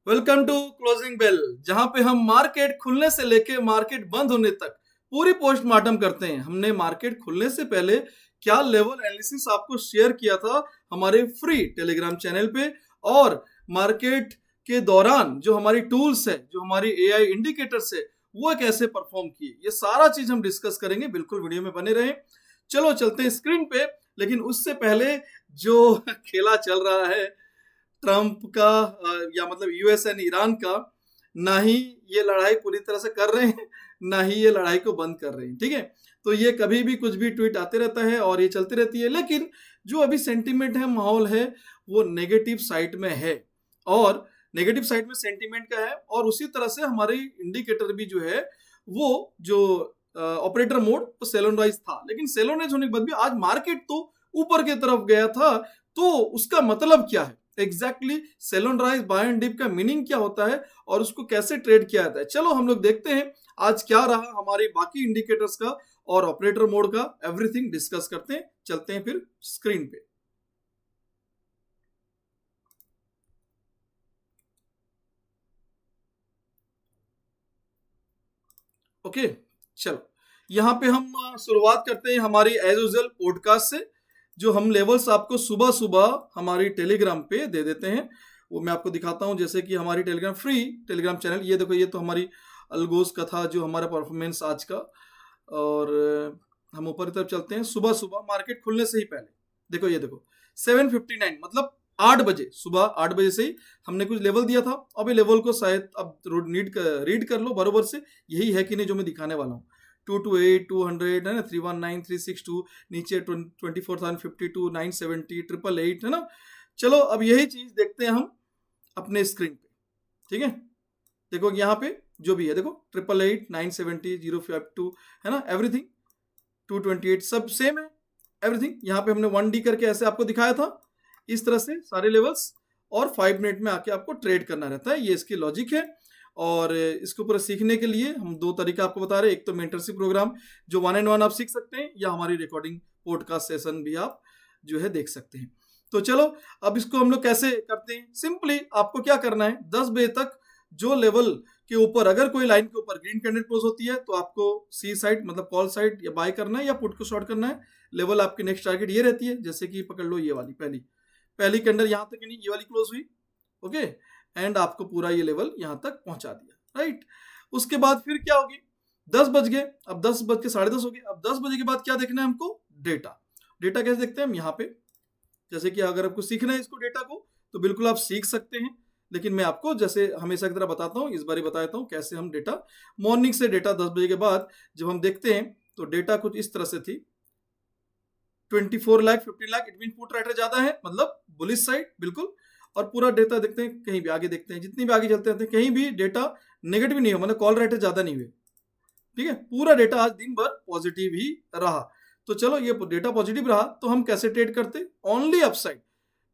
Welcome to closing bell, जहां पे हम मार्केट खुलने से लेके मार्केट बंद होने तक पूरी पोस्टमार्टम करते हैं। हमने मार्केट खुलने से पहले क्या लेवल एनालिसिस आपको शेयर किया था हमारे फ्री टेलीग्राम चैनल पे, और मार्केट के दौरान जो हमारी टूल्स है, जो हमारी एआई इंडिकेटर्स है, वो कैसे परफॉर्म किए, ये सारा चीज हम डिस्कस करेंगे। बिल्कुल वीडियो में बने रहें। चलो चलते हैं स्क्रीन पे। लेकिन उससे पहले जो खेला चल रहा है ट्रंप का, या मतलब यूएस एंड ईरान का, ना ही ये लड़ाई पूरी तरह से कर रहे हैं, ना ही ये लड़ाई को बंद कर रहे हैं। ठीक है, तो ये कभी भी कुछ भी ट्वीट आते रहता है और ये चलती रहती है। लेकिन जो अभी सेंटीमेंट है, माहौल है, वो नेगेटिव साइड में है, और नेगेटिव साइड में सेंटीमेंट का है। और उसी तरह से हमारे इंडिकेटर भी जो है, वो जो ऑपरेटर मोड, वो सेलोनराइज था। लेकिन सेलोनराइज होने के बाद भी आज मार्केट तो ऊपर की तरफ गया था। तो उसका मतलब क्या है एग्जैक्टली, सेलोनराइज बाय एंड डिप का मीनिंग क्या होता है और उसको कैसे ट्रेड किया जाता है। चलो हम लोग देखते हैं आज क्या रहा हमारे बाकी इंडिकेटर्स का और ऑपरेटर मोड का, एवरीथिंग डिस्कस करते हैं। चलते हैं फिर स्क्रीन पे। ओके, चलो यहां पे हम शुरुआत करते हैं हमारी एज यूजुअल पॉडकास्ट से, जो हम लेवल्स आपको सुबह सुबह हमारी टेलीग्राम पे दे देते हैं। वो मैं आपको दिखाता हूं, जैसे कि हमारी टेलीग्राम फ्री टेलीग्राम चैनल, ये देखो, ये तो हमारी अलगोज का था जो हमारा परफॉर्मेंस आज का। और हम ऊपर की तरफ चलते हैं। सुबह सुबह मार्केट खुलने से ही पहले देखो, ये देखो 7:59, मतलब 8 बजे, सुबह 8 बजे से ही हमने कुछ लेवल दिया था। अब ये लेवल को शायद अब रीड कर लो बरोबर से, यही है कि नहीं जो मैं दिखाने वाला हूँ। 228, 200 है ना, 319, 362, नीचे 24,052, 970, 888 है ना। चलो अब यही चीज देखते हैं हम अपने स्क्रीन पे। ठीक है, देखो यहाँ पे जो भी है, देखो 888, 970, 052 है ना, एवरीथिंग 228 सब सेम है एवरीथिंग। यहाँ पे हमने 1D करके ऐसे आपको दिखाया था, इस तरह से सारे लेवल्स, और 5 मिनट में आके आपको ट्रेड करना रहता है। ये इसकी लॉजिक है। और इसको पूरा सीखने के लिए हम 2 तरीका आपको बता रहे हैं। एक तो मेंटरशिप प्रोग्राम जो 1-on-1 आप सीख सकते हैं, या हमारी रिकॉर्डिंग पॉडकास्ट सेशन भी आप जो है देख सकते हैं। तो चलो अब इसको हम लोग कैसे करते हैं। सिंपली आपको क्या करना है, 10 बजे तक जो लेवल के ऊपर अगर कोई लाइन के ऊपर ग्रीन कैंडल क्लोज होती है, तो आपको सी साइड मतलब कॉल साइड या बाय करना है, या पुट को शॉर्ट करना है। लेवल आपकी नेक्स्ट टारगेट ये रहती है, जैसे कि पकड़ लो ये वाली पहली कैंडल यहाँ तक नहीं, ये वाली क्लोज हुई। ओके, एंड आपको पूरा ये लेवल यहाँ तक पहुंचा दिया, राइट। उसके बाद फिर क्या होगी, 10 बज गए, अब 10 बज के 10:30 हो गए। अब 10 बजे के बाद क्या देखना है हमको, डेटा कैसे देखते हैं हम यहाँ पे। जैसे कि अगर आपको सीखना है इसको डेटा को, तो बिल्कुल आप सीख सकते हैं। लेकिन मैं आपको जैसे हमेशा की तरह बताता हूँ, इस बार बता देता हूँ कैसे हम डेटा, मॉर्निंग से डेटा 10 बजे के बाद जब हम देखते हैं, तो डेटा कुछ इस तरह से थी। 24 lakh, 15 lakh, it mean put writer ज्यादा है, मतलब बुलिश साइड बिल्कुल। और पूरा डेटा देखते हैं, कहीं भी आगे देखते हैं, जितनी भी आगे चलते हैं कहीं भी डेटा नेगेटिव नहीं हो, मतलब कॉल राइटर ज्यादा नहीं हुए। ठीक है, पूरा डेटा आज दिन भर पॉजिटिव ही रहा। तो चलो ये डेटा पॉजिटिव रहा, तो हम कैसे ट्रेड करते, ओनली अपसाइड,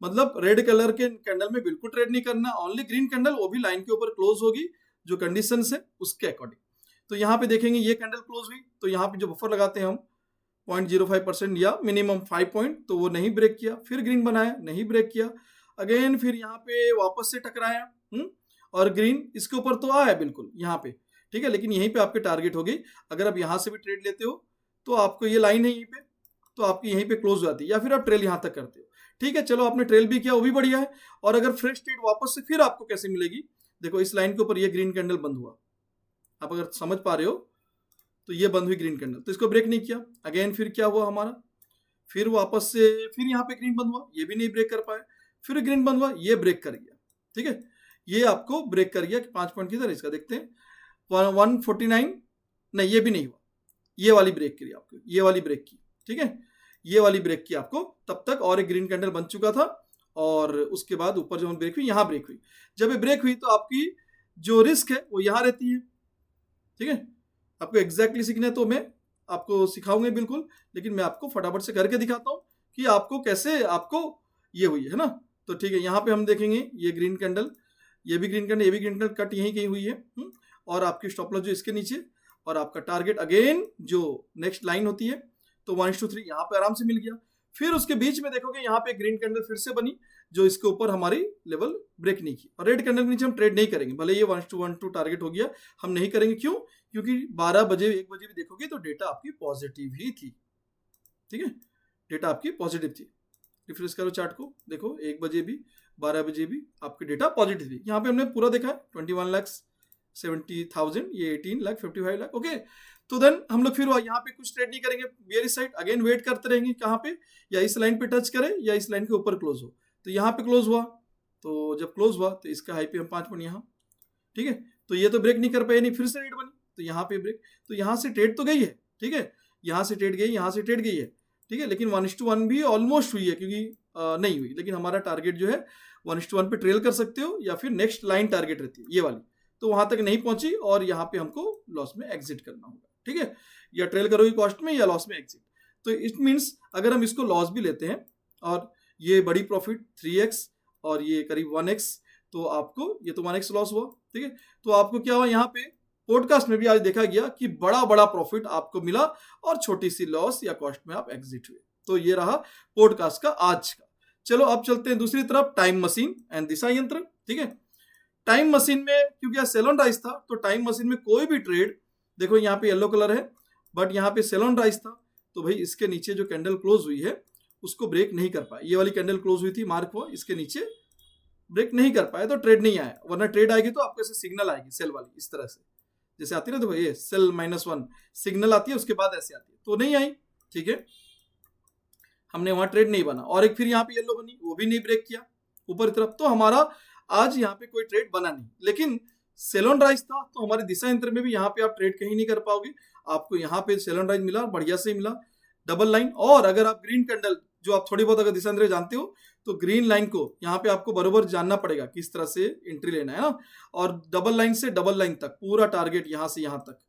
मतलब रेड कलर के कैंडल में बिल्कुल ट्रेड नहीं करना, ओनली ग्रीन कैंडल, वो भी लाइन के ऊपर क्लोज होगी जो कंडीशन है उसके अकॉर्डिंग। तो यहाँ पे देखेंगे ये कैंडल क्लोज हुई, तो यहाँ पे जो बफर लगाते हैं हम 0.05% या मिनिमम 5 पॉइंट, तो वो नहीं ब्रेक किया। फिर ग्रीन बनाया, नहीं ब्रेक किया। अगेन फिर यहाँ पे वापस से टकराया, और ग्रीन इसके ऊपर तो आया बिल्कुल यहाँ पे। ठीक है, लेकिन यहीं पे आपके टारगेट हो गई। अगर आप यहाँ से भी ट्रेड लेते हो, तो आपको ये लाइन है यहीं पे, तो आपकी यहीं पे क्लोज हो जाती है, या फिर आप ट्रेल यहाँ तक करते हो। ठीक है, चलो आपने ट्रेल भी किया, वो भी बढ़िया है। और अगर फ्रेश ट्रेड वापस से फिर आपको कैसे मिलेगी, देखो इस लाइन के ऊपर ये ग्रीन कैंडल बंद हुआ, आप अगर समझ पा रहे हो, तो ये बंद हुई ग्रीन कैंडल, तो इसको ब्रेक नहीं किया। अगेन फिर क्या हुआ हमारा, फिर वापस से फिर यहाँ पे ग्रीन बंद हुआ, ये भी नहीं ब्रेक कर पाया। फिर ग्रीन बंद हुआ, ये ब्रेक कर गया। ठीक है, ये आपको ब्रेक कर गया कि 5 पॉइंट की तरह। इसका देखते हैं 149, नहीं ये भी नहीं हुआ, ये वाली ब्रेक करी आपको, ये वाली ब्रेक की। ठीक है, ये वाली ब्रेक की आपको, तब तक और एक ग्रीन कैंडल बन चुका था। और उसके बाद ऊपर जब ब्रेक हुई, यहाँ ब्रेक हुई। जब ये ब्रेक हुई, तो आपकी जो रिस्क है वो यहाँ रहती है। ठीक है, आपको एग्जैक्टली सीखना है तो मैं आपको सिखाऊंगा बिल्कुल, लेकिन मैं आपको फटाफट से करके दिखाता हूँ कि आपको कैसे आपको ये हुई है ना। तो ठीक है, यहाँ पे हम देखेंगे ये ग्रीन कैंडल, ये भी ग्रीन कैंडल, ये भी ग्रीन कैंडल, कट यहीं कहीं हुई है। और आपकी स्टॉप लॉस जो इसके नीचे, और आपका टारगेट अगेन जो नेक्स्ट लाइन होती है, तो 1:3 यहाँ पे आराम से मिल गया। फिर उसके बीच में देखोगे यहाँ पे ग्रीन कैंडल फिर से बनी जो इसके ऊपर हमारी लेवल ब्रेक नहीं की, और रेड कैंडल के नीचे हम ट्रेड नहीं करेंगे, भले ये 1-1-2 टारगेट हो गया, हम नहीं करेंगे। क्यों? क्योंकि 12 बजे 1 बजे भी देखोगे तो डेटा आपकी पॉजिटिव ही थी, ठीक है, डेटा आपकी पॉजिटिव थी। रिफ्रेश करो चार्ट को, देखो 1 बजे भी 12 बजे भी आपकी डेटा पॉजिटिव थी। यहाँ पे हमने पूरा देखा है 21,70,000, ये 18,55,000, ओके। तो देन हम लोग फिर यहाँ पे कुछ ट्रेड नहीं करेंगे, बेयरिश साइड अगेन वेट करते रहेंगे, कहाँ पे, या इस लाइन पे टच करे या इस लाइन के ऊपर क्लोज हो। तो यहाँ पे क्लोज हुआ, तो जब क्लोज हुआ तो इसका हाई पे हम 5 पॉइंट यहाँ, ठीक है, तो ये तो ब्रेक नहीं कर पाए, नहीं फिर से रेड बनी, तो यहाँ पे ब्रेक, तो यहाँ से ट्रेड तो गई है, ठीक है, यहाँ से ट्रेड गई, यहाँ से ट्रेड गई है, ठीक है, लेकिन 1:1 भी ऑलमोस्ट हुई है, क्योंकि नहीं हुई, लेकिन हमारा टारगेट जो है 1:1 पे ट्रेल कर सकते हो, या फिर नेक्स्ट लाइन टारगेट रहती है ये वाली, तो वहां तक नहीं पहुंची और यहाँ पे हमको लॉस में एग्जिट करना होगा, ठीक है, या ट्रेल करोगे कॉस्ट में या लॉस में एग्जिट। तो इट मीन्स अगर हम इसको लॉस भी लेते हैं और ये बड़ी प्रॉफिट 3x और ये करीब 1x, तो आपको ये तो 1x लॉस हुआ, ठीक है, तो आपको क्या हुआ, यहाँ पे पॉडकास्ट में भी आज देखा गया कि बड़ा बड़ा प्रॉफिट आपको मिला और छोटी सी लॉस या कॉस्ट में आप एग्जिट हुए। तो ये रहा पॉडकास्ट का आज का। चलो अब चलते हैं दूसरी तरफ, टाइम मशीन एंड दिशा यंत्र, ठीक है। टाइम मशीन में क्योंकि यहाँ सेल ऑन राइज था, तो टाइम मशीन में कोई भी ट्रेड, देखो यहाँ पे येलो कलर है बट यहाँ पे सेल ऑन राइज था, तो भाई इसके नीचे जो कैंडल क्लोज हुई है उसको ब्रेक नहीं कर पाए, ये वाली कैंडल क्लोज हुई थी मार्क हुआ, इसके नीचे ब्रेक नहीं कर पाए तो ट्रेड नहीं आया, वरना ट्रेड आएगी तो आपको ऐसे सिग्नल आएगी सेल वाली, इस तरह से जैसे आती है ना, देखो ये सेल -1 सिग्नल आती है, उसके बाद ऐसे आती है, तो नहीं आई, ठीक है, हमने वहां ट्रेड नहीं बना। और एक फिर यहाँ पे येलो बनी, वो भी नहीं ब्रेक किया ऊपर की तरफ, तो हमारा आज यहाँ पे कोई ट्रेड बना नहीं। लेकिन सेल ऑन राइज था तो हमारे दिशा यंत्र में भी यहाँ पे आप ट्रेड कहीं नहीं कर पाओगे, आपको यहाँ पे सेल ऑन राइज मिला, बढ़िया से मिला, डबल लाइन। और अगर आप ग्रीन कैंडल, जो आप थोड़ी बहुत अगर दिशा यंत्र जानते हो, तो ग्रीन लाइन को यहाँ पे आपको बरोबर जानना पड़ेगा किस तरह से एंट्री लेना है ना, और डबल लाइन से डबल लाइन तक पूरा टारगेट यहाँ से यहाँ तक,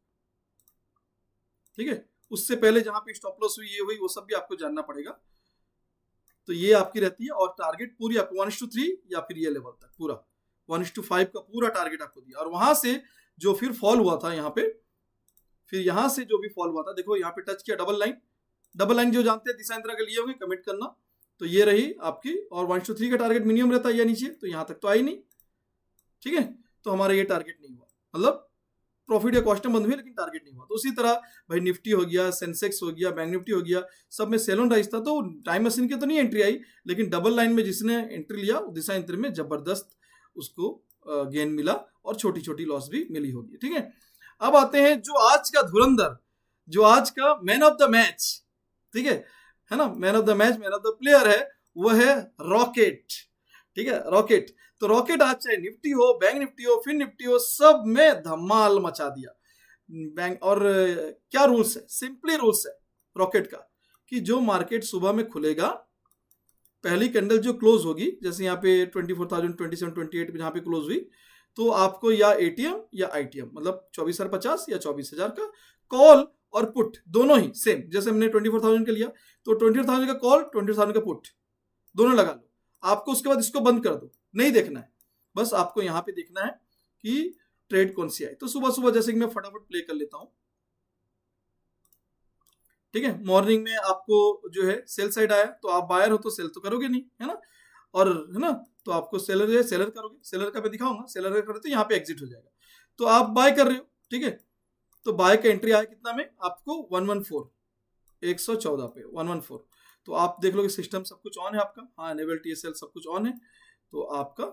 ठीक है, उससे पहले जहां पे स्टॉप लॉस हुई, ये हुई, वो सब भी आपको जानना पड़ेगा। तो ये आपकी रहती है, और टारगेट पूरी आपको 1:3 या फिर ये लेवल तक पूरा 1:5 का पूरा टारगेट आपको दिया। और वहां से जो फिर फॉल हुआ था यहाँ पे, फिर यहाँ से जो भी फॉल हुआ था, देखो यहाँ पे टच किया डबल लाइन, डबल लाइन जो जानते हैं दिशा यंत्र के लिए होंगे कमेंट करना, तो ये रही आपकी, और 1:3 का टारगेट मिनिमम रहता है या नीचे, तो यहाँ तक तो आई नहीं, ठीक है, तो हमारा ये टारगेट नहीं हुआ, मतलब प्रॉफिट या कॉस्ट में बंद हुई लेकिन टारगेट नहीं हुआ। तो उसी तरह भाई निफ्टी हो गया, सेंसेक्स हो गया, बैंक निफ्टी हो गया, सब में सेल ऑन राइज था, तो टाइम मशीन की तो नहीं एंट्री आई, लेकिन डबल लाइन में जिसने एंट्री लिया दिशा यंत्र में जबरदस्त उसको गेन मिला और छोटी छोटी लॉस भी मिली होगी, ठीक है। अब आते हैं जो आज का धुरंधर, जो आज का मैन ऑफ द मैच, ठीक है ना, man of the match, man of the player है, वो है रॉकेट, ठीक है, रॉकेट। तो रॉकेट आज चाहे निफ्टी हो, बैंक निफ्टी हो, फिर निफ्टी हो, सब में धमाल मचा दिया बैंक। और क्या रूल्स है, सिंपली रूल्स है रॉकेट का, कि जो मार्केट सुबह में खुलेगा, पहली कैंडल जो क्लोज होगी, जैसे यहाँ पे 24,000, 27, 28 पे जहाँ पे क्लोज हुई, तो आपको या एटीएम या आईटीएम, मतलब 24,050 या 24,000 का कॉल और पुट दोनों ही सेम, जैसे हमने 24,000 का लिया तो 24,000 का कॉल, 24,000 का पुट दोनों लगा लो। आपको उसके बाद इसको बंद कर दो, नहीं देखना है, बस आपको यहाँ पे देखना है कि ट्रेड कौन सी आई। तो सुबह सुबह जैसे कि मैं फटाफट प्ले कर लेता हूँ, ठीक है। मॉर्निंग में आपको जो है सेल साइड आया, तो आप बायर हो तो सेल तो करोगे नहीं, है ना, और है ना, तो आपको सेलर जो है सेलर करोगे, सेलर का मैं दिखाऊंगा, सेलर का करोगे तो यहाँ पे एग्जिट हो जाएगा। तो आप बाय कर रहे हो, ठीक है, तो बाय का एंट्री आया कितना में आपको 114, 114 पे 114। तो आप देख लो कि सिस्टम सब कुछ ऑन है आपका, हाँ एनेबल TSL सब कुछ ऑन है। तो आपका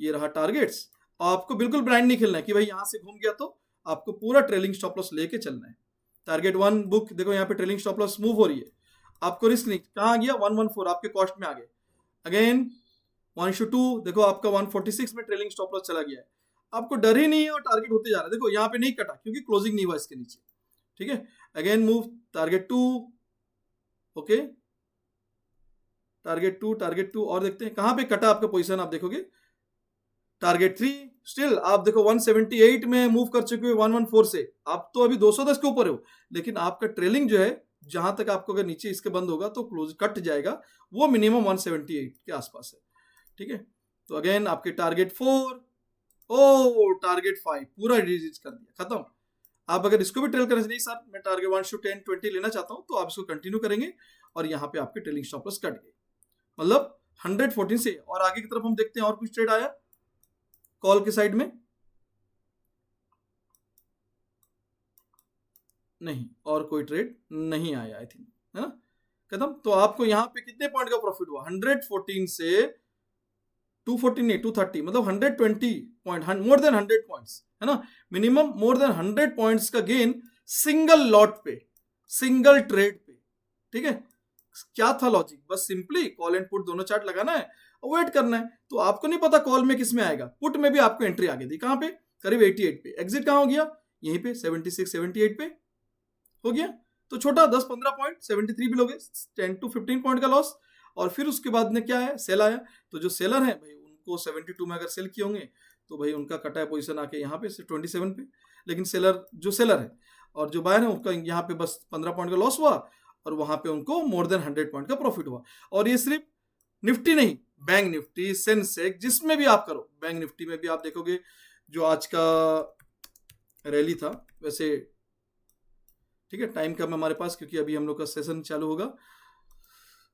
ये रहा टारगेट्स, आपको बिल्कुल ब्रांड नहीं खेलना है कि भाई यहाँ से घूम गया, तो आपको पूरा ट्रेलिंग स्टॉप लॉस लेके चलना है। टारगेट 1 बुक, देखो यहाँ पे ट्रेलिंग स्टॉप लॉस मूव हो रही है, आपको रिस्क नहीं, कहाँ गया 114 आपके कॉस्ट में आ गए, अगेन 1:2, देखो आपका 146 में ट्रेलिंग स्टॉप लॉस चला गया है, आपको डर ही नहीं है और टारगेट होते जा रहा है। देखो यहाँ पे नहीं कटा क्योंकि क्लोजिंग नहीं हुआ इसके नीचे, ठीक है, again move target 2, okay, target 2 और देखते हैं कहां पे कटा आपका पोजीशन, आप देखोगे टारगेट 3, स्टिल आप देखो 178 में मूव कर चुके हो 114 से, आप तो अभी 210 के ऊपर हो, लेकिन आपका ट्रेलिंग जो है जहां तक आपको अगर नीचे इसके बंद होगा तो क्लोज कट जाएगा, वो मिनिमम 178 के आसपास है, ठीक है। तो अगेन आपके टारगेट 4, ओ टारगेट 5 पूरा रिलीज कर दिया, खत्म। आप अगर इसको भी ट्रेल करें, नहीं सर मैं टारगेट 1 to 10, 20 लेना चाहता हूं, तो आप इसको कंटिन्यू करेंगे और यहाँ पे आपके ट्रेलिंग स्टॉप लॉस कट गए, मतलब 114 से। और आगे की तरफ हम देखते हैं और कुछ ट्रेड आया कॉल के साइड में, नहीं और कोई ट्रेड नहीं आया आई थिंक, है ना, खत्म। तो आपको यहाँ पे कितने पॉइंट का प्रॉफिट हुआ, 114 से 214 नहीं 230, मतलब 120 पॉइंट, मोर देन 100 पॉइंट्स, है ना, मिनिमम मोर देन 100 पॉइंट्स का गेन सिंगल लॉट पे, सिंगल ट्रेड पे, ठीक है। क्या था लॉजिक, बस सिंपली कॉल एंड पुट दोनों चार्ट लगाना है और वेट करना है। तो आपको नहीं पता कॉल में किस में आएगा, पुट में भी आपको एंट्री आ गई थी, कहां पे, करीब 88 पे, एग्जिट कहां हो गया, यहीं पे 76 78 पे हो गया। तो छोटा 10-15 पॉइंट, 73 भी लोगे, 10 to 15 पॉइंट का लॉस। और फिर उसके बाद में क्या है, सेल आया। तो जो सेलर है भाई, उनको 72 में अगर सेल किए होंगे तो भाई उनका कटा है पोजीशन आके यहाँ पे 27 पे, लेकिन जो सेलर है और जो बायर है उनका यहाँ पे बस 15 पॉइंट का लॉस हुआ और वहां पे उनको मोर देन 100 पॉइंट का प्रॉफिट हुआ। और ये सिर्फ निफ्टी नहीं, बैंक निफ्टी, सेंसेक्स, जिसमें भी आप करो, बैंक निफ्टी में भी आप देखोगे जो आज का रैली था, वैसे ठीक है टाइम कम है हमारे पास क्योंकि अभी हम लोग का सेशन चालू होगा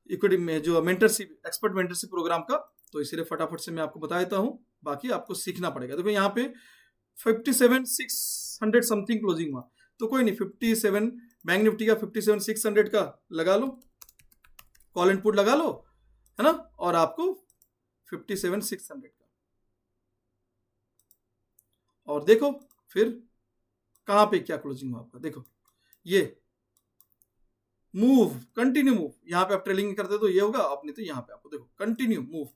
इक्विटी में जो मेंटरशिप, एक्सपर्ट मेंटरशिप प्रोग्राम का, तो इसीलिए फटाफट से मैं आपको बता देता हूं, बाकी आपको सीखना पड़ेगा। देखो यहाँ पे 57,600 समथिंग क्लोजिंग हुआ, तो कोई नहीं, 57 बैंक निफ्टी का 57,600 का लगा लो, कॉल एंड पुट लगा लो, है ना, और आपको 57,600 का, और देखो फिर कहां पे क्या क्लोजिंग हुआ आपका, देखो ये मूव, कंटिन्यू मूव, यहाँ पे आप ट्रेलिंग करते तो ये होगा, आपने तो यहाँ पे आपको देखो कंटिन्यू मूव,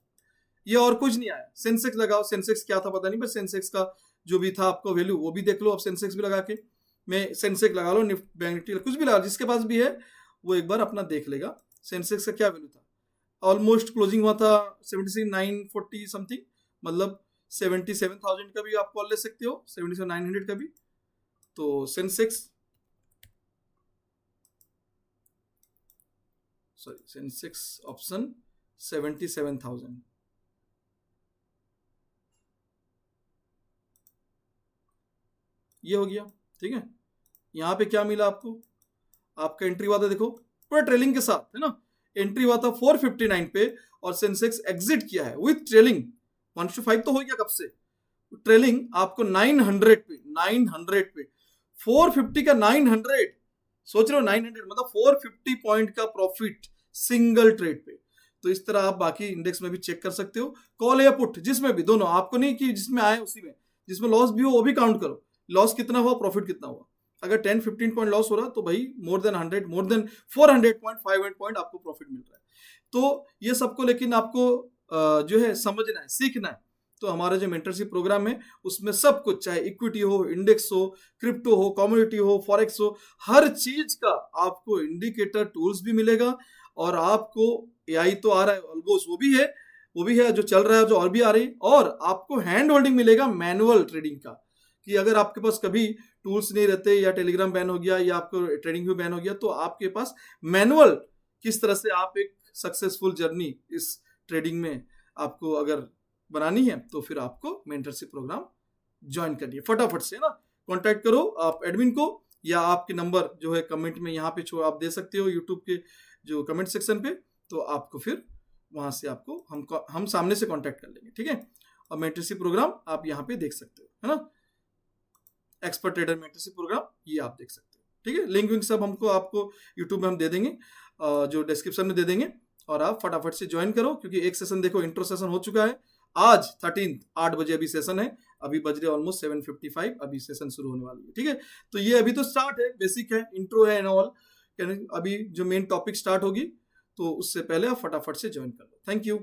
ये और कुछ नहीं आया। सेंसेक्स लगाओ, सेंसेक्स क्या था पता नहीं, बस सेंसेक्स का जो भी था आपको वैल्यू वो भी देख लो, अब सेंसेक्स भी लगा के, मैं सेंसेक्स लगा लो, बैंक निफ्टी कुछ भी लगा, जिसके पास भी है वो एक बार अपना देख लेगा सेंसेक्स का क्या वैल्यू था। ऑलमोस्ट क्लोजिंग हुआ था 76,940 समथिंग, मतलब 77,000 का भी आप कॉल ले सकते हो, 77,900 का भी। तो सेंसेक्स ऑप्शन 77,000, ये हो गया, ठीक है। यहाँ पे क्या मिला आपको, आपका एंट्री हुआ था, देखो पूरा ट्रेलिंग के साथ, है ना, एंट्री हुआ था 459 पे और सेंसेक्स एग्जिट किया है विथ ट्रेलिंग 1:5 तो हो गया कब से, ट्रेलिंग आपको 900 पे, 900 पे 450 का 900, सोच रहे हो 900 मतलब 450 पॉइंट का प्रॉफिट सिंगल ट्रेड पे। तो इस तरह आप बाकी इंडेक्स में भी चेक कर सकते हो, कॉल या पुट जिसमें भी, दोनों, आपको नहीं कि जिसमें आए उसी में, जिसमें लॉस भी हो वो भी काउंट करो, लॉस कितना हुआ प्रॉफिट कितना हुआ। अगर 10-15 पॉइंट लॉस हो रहा तो भाई more than 100, more than 400 point, 500 point आपको प्रॉफिट मिल रहा है। तो ये सबको लेकिन आपको जो है समझना है, सीखना है। तो हमारा जो मेंटरशिप प्रोग्राम है उसमें सब कुछ, चाहे इक्विटी हो, इंडेक्स हो, क्रिप्टो हो, कमोडिटी हो, फॉरेक्स हो, हर चीज का आपको इंडिकेटर टूल्स भी मिलेगा, और आपको एआई तो आ रहा है, ऑलगोस वो भी है जो चल रहा है, जो और भी आ रही है, और आपको हैंड होल्डिंग मिलेगा मैनुअल ट्रेडिंग का, कि अगर आपके पास कभी टूल्स नहीं रहते या टेलीग्राम बैन हो गया या आपको ट्रेडिंग भी बैन हो गया, तो आपके पास मैनुअल किस तरह से आप एक सक्सेसफुल जर्नी इस ट्रेडिंग में आपको अगर बनानी है, तो फिर आपको मेंटरशिप प्रोग्राम ज्वाइन करिए फटाफट से, ना कांटेक्ट करो आप एडमिन को, या आपके नंबर जो है कमेंट में यहाँ पे आप दे सकते हो, यूट्यूब के जो कमेंट सेक्शन पे, तो आपको फिर वहां से आपको हम सामने से कांटेक्ट कर लेंगे, ठीक है। और मेंटरशिप प्रोग्राम आप यहाँ पे देख सकते हो, है ना, एक्सपर्ट ट्रेडर मेंटरशिप प्रोग्राम, ये आप देख सकते हो, ठीक है। लिंक विंक सब आपको यूट्यूब में हम दे देंगे, जो डिस्क्रिप्शन में दे देंगे, और आप फटाफट से ज्वाइन करो, क्योंकि एक सेशन देखो इंट्रो सेशन हो चुका है, आज 13 8 बजे अभी सेशन है, अभी बज रहे ऑलमोस्ट 7:55, अभी सेशन शुरू होने वाली है, ठीक है। तो ये अभी तो स्टार्ट है, बेसिक है, इंट्रो है एंड ऑल, अभी जो मेन टॉपिक स्टार्ट होगी, तो उससे पहले आप फटाफट से ज्वाइन कर लो। Thank you.